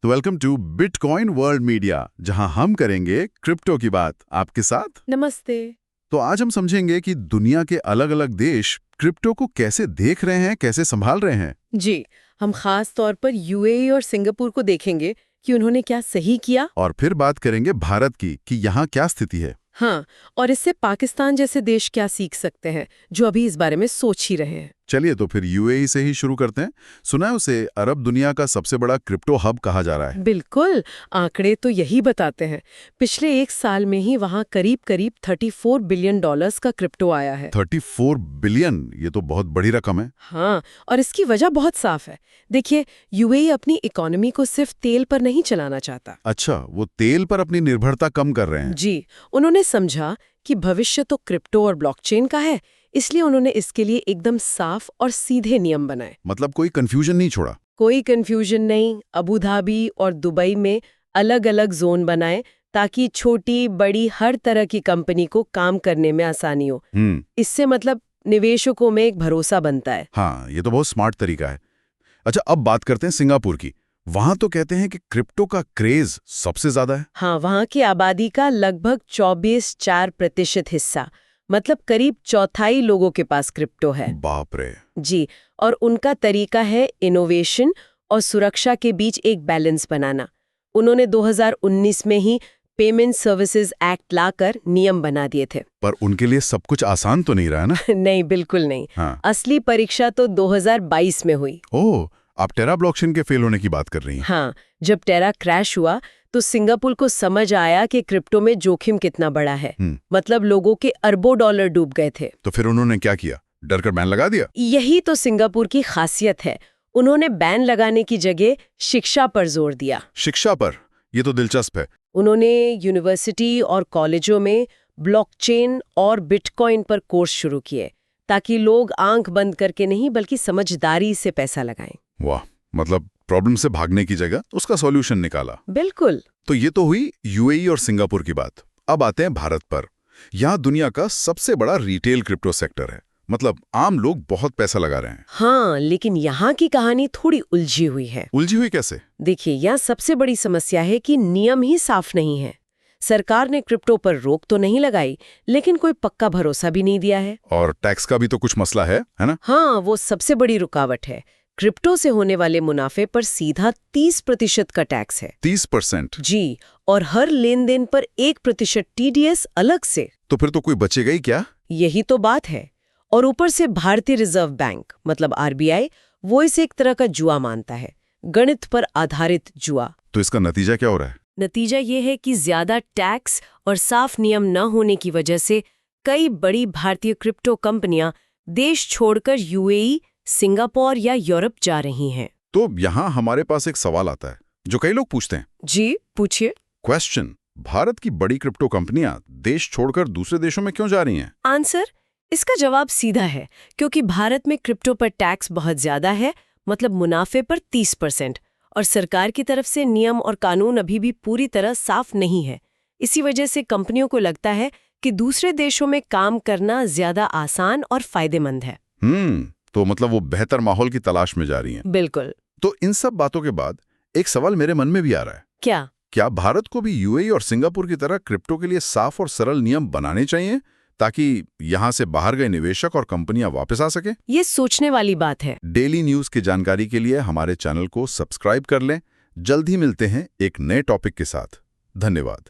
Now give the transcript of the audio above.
तो welcome to Bitcoin World Media, जहां हम करेंगे क्रिप्टो की बात आपके साथ। नमस्ते। तो आज हम समझेंगे कि दुनिया के अलग अलग देश क्रिप्टो को कैसे देख रहे हैं, कैसे संभाल रहे हैं। जी, हम खास तौर पर यूएई और सिंगापुर को देखेंगे कि उन्होंने क्या सही किया। और फिर बात करेंगे भारत की कि यहाँ क्या स्थिति है। हाँ, और इससे पाकिस्तान जैसे देश क्या सीख सकते हैं जो अभी इस बारे में सोच ही रहे हैं। चलिए तो फिर यूएई से ही शुरू करते हैं। सुना है उसे अरब दुनिया का सबसे बड़ा क्रिप्टो हब कहा जा रहा है। बिल्कुल, आंकड़े तो यही बताते हैं। पिछले एक साल में ही वहाँ करीब करीब $34 बिलियन का क्रिप्टो आया है। 34 बिलियन, ये तो बहुत बड़ी रकम है। हाँ, और इसकी वजह बहुत साफ है। देखिए, यूएई अपनी इकोनॉमी को सिर्फ तेल पर नहीं चलाना चाहता। अच्छा, वो तेल पर अपनी निर्भरता कम कर रहे हैं। जी, उन्होंने समझा कि भविष्य तो क्रिप्टो और ब्लॉकचेन का है, इसलिए उन्होंने इसके लिए एकदम साफ और सीधे नियम बनाए। मतलब कोई कंफ्यूजन नहीं छोड़ा। कोई कंफ्यूजन नहीं। अबू धाबी और दुबई में अलग-अलग जोन बनाए ताकि छोटी बड़ी हर तरह की कंपनी को काम करने में आसानी हो। इससे मतलब निवेशकों में एक भरोसा बनता है। हाँ, ये तो बहुत स्मार्ट तरीका है। अच्छा, अब बात करते हैं सिंगापुर की। वहां तो कहते हैं कि क्रिप्टो का क्रेज सबसे ज्यादा है। हाँ, वहाँ की आबादी का लगभग 24.4% हिस्सा, मतलब करीब चौथाई लोगों के पास क्रिप्टो है। बाप रे। जी, और उनका तरीका है इनोवेशन और सुरक्षा के बीच एक बैलेंस बनाना। उन्होंने 2019 में ही पेमेंट सर्विसेज एक्ट लाकर नियम बना दिए थे। पर उनके लिए सब कुछ आसान तो नहीं रहा ना। नहीं, बिल्कुल नहीं। हाँ। असली परीक्षा तो 2022 में हुई। ओह, आप टेरा ब्लॉकचेन के फेल होने की बात कर रही हैं। हाँ, जब टेरा क्रैश हुआ तो सिंगापुर को समझ आया कि क्रिप्टो में जोखिम कितना बड़ा है। मतलब लोगों के अरबों डॉलर डूब गए थे। तो फिर उन्होंने क्या किया? डर कर बैन लगा दिया? यही तो सिंगापुर की खासियत है। उन्होंने बैन लगाने की जगह शिक्षा पर जोर दिया। शिक्षा पर? ये तो दिलचस्प है। उन्होंने यूनिवर्सिटी और कॉलेजों में ब्लॉकचेन और बिटकॉइन पर कोर्स शुरू किए ताकि लोग आंख बंद करके नहीं बल्कि समझदारी से पैसा लगाएं। वाह, मतलब प्रॉब्लम से भागने की जगह उसका सॉल्यूशन निकाला। बिल्कुल। तो ये तो हुई यूएई और सिंगापुर की बात। अब आते हैं भारत पर। यहाँ दुनिया का सबसे बड़ा रिटेल क्रिप्टो सेक्टर है। मतलब आम लोग बहुत पैसा लगा रहे हैं। हाँ, लेकिन यहाँ की कहानी थोड़ी उलझी हुई है। उलझी हुई कैसे? देखिए, यहाँ सबसे बड़ी समस्या है कि नियम ही साफ नहीं है। सरकार ने क्रिप्टो पर रोक तो नहीं लगाई, लेकिन कोई पक्का भरोसा भी नहीं दिया है। और टैक्स का भी तो कुछ मसला है ना? हाँ, वो सबसे बड़ी रुकावट है। क्रिप्टो से होने वाले मुनाफे पर सीधा 30% का टैक्स है। 30%? जी, और हर लेन देन पर 1% टीडीएस अलग से। तो फिर तो कोई बचेगा ही क्या? यही तो बात है। और ऊपर से भारतीय रिजर्व बैंक मतलब आरबीआई वो इसे एक तरह का जुआ मानता है, गणित पर आधारित जुआ। तो इसका नतीजा क्या हो रहा है? नतीजा ये है कि ज्यादा टैक्स और साफ नियम न होने की वजह से कई बड़ी भारतीय क्रिप्टो कंपनियां देश छोड़कर यूएई, सिंगापुर या यूरोप जा रही हैं। तो यहाँ हमारे पास एक सवाल आता है जो कई लोग पूछते हैं। जी, पूछिए। क्वेश्चन: भारत की बड़ी क्रिप्टो कंपनियां देश छोड़कर दूसरे देशों में क्यों जा रही हैं? आंसर: इसका जवाब सीधा है, क्योंकि भारत में क्रिप्टो पर टैक्स बहुत ज्यादा है, मतलब मुनाफे पर 30%, और सरकार की तरफ से नियम और कानून अभी भी पूरी तरह साफ नहीं है। इसी वजह से कंपनियों को लगता है कि दूसरे देशों में काम करना ज्यादा आसान और फायदेमंद है। तो मतलब वो बेहतर माहौल की तलाश में जा रही हैं। बिल्कुल। तो इन सब बातों के बाद एक सवाल मेरे मन में भी आ रहा है। क्या भारत को भी यूएई और सिंगापुर की तरह क्रिप्टो के लिए साफ और सरल नियम बनाने चाहिए ताकि यहां से बाहर गए निवेशक और कंपनियां वापस आ सके? ये सोचने वाली बात है। डेली न्यूज की जानकारी के लिए हमारे चैनल को सब्सक्राइब कर लें। जल्द ही मिलते हैं एक नए टॉपिक के साथ। धन्यवाद।